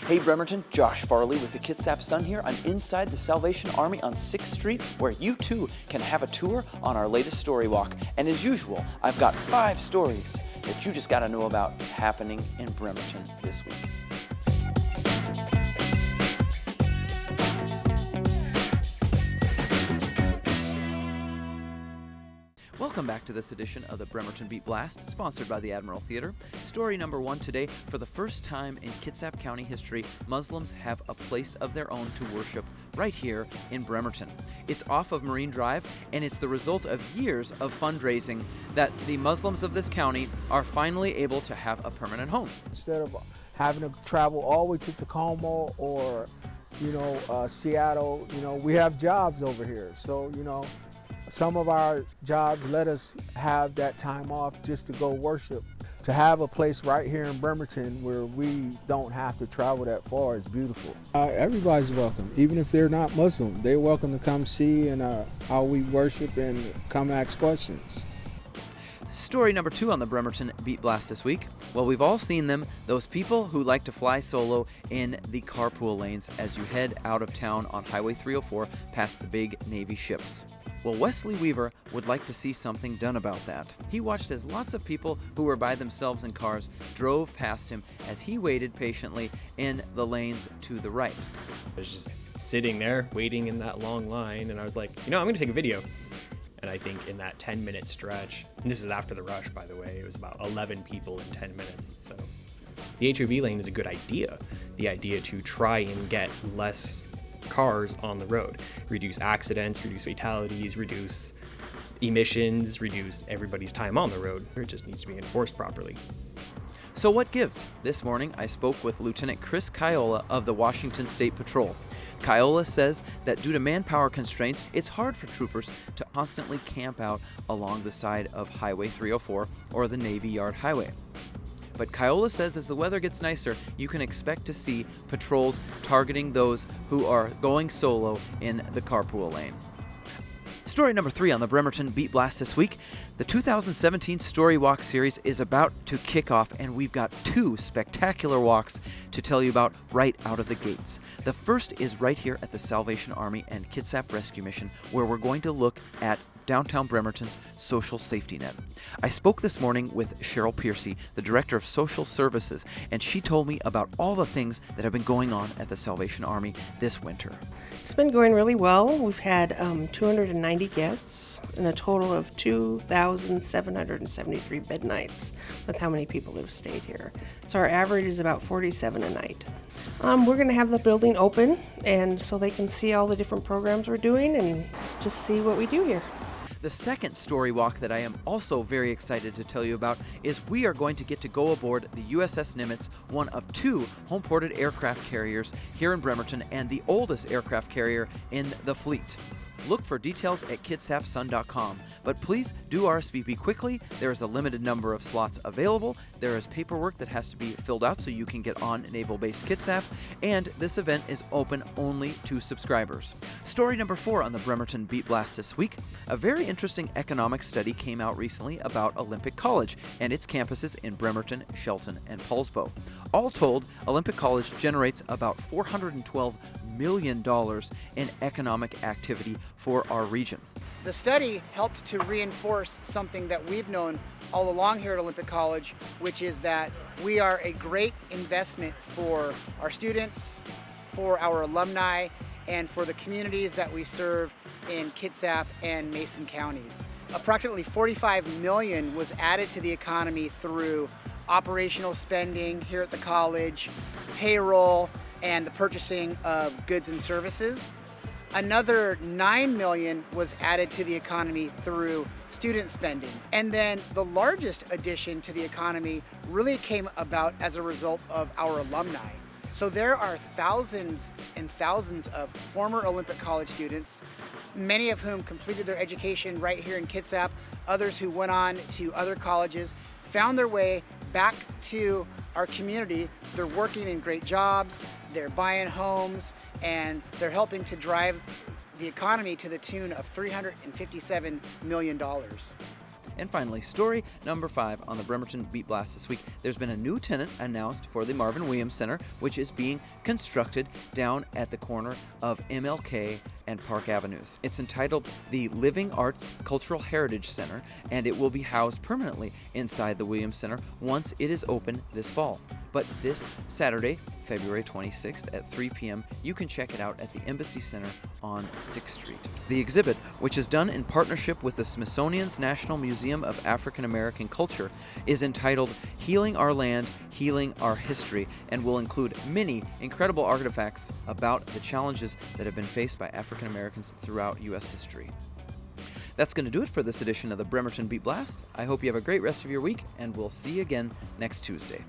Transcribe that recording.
Hey Bremerton, Josh Farley with the Kitsap Sun here. I'm inside the Salvation Army on 6th Street, where you too can have a tour on our latest story walk. And as usual, I've got 5 stories that you just gotta know about happening in Bremerton this week. Welcome back to this edition of the Bremerton Beat Blast, sponsored by the Admiral Theater. Story number 1 today. For the first time in Kitsap County history, Muslims have a place of their own to worship right here in Bremerton. It's off of Marine Drive, and it's the result of years of fundraising that the Muslims of this county are finally able to have a permanent home. Instead of having to travel all the way to Tacoma or, Seattle, we have jobs over here. So, some of our jobs let us have that time off just to go worship. To have a place right here in Bremerton where we don't have to travel that far is beautiful. Everybody's welcome, even if they're not Muslim. They're welcome to come see and how we worship and come ask questions. Story number 2 on the Bremerton Beat Blast this week. Well, we've all seen them, those people who like to fly solo in the carpool lanes as you head out of town on Highway 304 past the big Navy ships. Well, Welsey Weaver would like to see something done about that. He watched as lots of people who were by themselves in cars drove past him as he waited patiently in the lanes to the right. I was just sitting there waiting in that long line, and I was like, I'm going to take a video. And I think in that 10-minute stretch, and this is after the rush, by the way, it was about 11 people in 10 minutes. So the HOV lane is a good idea. The idea to try and get less cars on the road, reduce accidents, reduce fatalities, reduce emissions, reduce everybody's time on the road. It just needs to be enforced properly. So what gives? This morning I spoke with Lieutenant Chris Kiola of the Washington State Patrol. Kiola says that due to manpower constraints, it's hard for troopers to constantly camp out along the side of Highway 304 or the Navy Yard Highway. But Kiola says as the weather gets nicer, you can expect to see patrols targeting those who are going solo in the carpool lane. Story number 3 on the Bremerton Beat Blast this week. The 2017 Story Walk series is about to kick off, and we've got 2 spectacular walks to tell you about right out of the gates. The first is right here at the Salvation Army and Kitsap Rescue Mission, where we're going to look at downtown Bremerton's social safety net. I spoke this morning with Cheryl Piercy, the Director of Social Services, and she told me about all the things that have been going on at the Salvation Army this winter. It's been going really well. We've had 290 guests and a total of 2,773 bed nights with how many people have stayed here. So our average is about 47 a night. We're going to have the building open, and so they can see all the different programs we're doing and just see what we do here. The second story walk that I am also very excited to tell you about is we are going to get to go aboard the USS Nimitz, one of 2 home-ported aircraft carriers here in Bremerton and the oldest aircraft carrier in the fleet. Look for details at kitsapsun.com, but please do RSVP quickly. There is a limited number of slots available. There is paperwork that has to be filled out so you can get on Naval Base Kitsap, and this event is open only to subscribers. Story number 4 on the Bremerton Beat Blast this week. A very interesting economic study came out recently about Olympic College and its campuses in Bremerton, Shelton, and Paulsbo. All told, Olympic College generates about $412 million in economic activity for our region. The study helped to reinforce something that we've known all along here at Olympic College, which is that we are a great investment for our students, for our alumni, and for the communities that we serve in Kitsap and Mason counties. Approximately $45 million was added to the economy through operational spending here at the college, payroll, and the purchasing of goods and services. Another $9 million was added to the economy through student spending. And then the largest addition to the economy really came about as a result of our alumni. So there are thousands and thousands of former Olympic College students, many of whom completed their education right here in Kitsap, others who went on to other colleges, found their way back to our community. They're working in great jobs, they're buying homes, and they're helping to drive the economy to the tune of $357 million. And finally, story number 5 on the Bremerton Beat Blast this week. There's been a new tenant announced for the Marvin Williams Center, which is being constructed down at the corner of MLK and Park Avenues. It's entitled the Living Arts Cultural Heritage Center, and it will be housed permanently inside the Williams Center once it is open this fall. But this Saturday, February 26th at 3 p.m., you can check it out at the Embassy Center on 6th Street. The exhibit, which is done in partnership with the Smithsonian's National Museum of African American Culture, is entitled Healing Our Land, Healing Our History, and will include many incredible artifacts about the challenges that have been faced by African Americans throughout U.S. history. That's going to do it for this edition of the Bremerton Beat Blast. I hope you have a great rest of your week, and we'll see you again next Tuesday.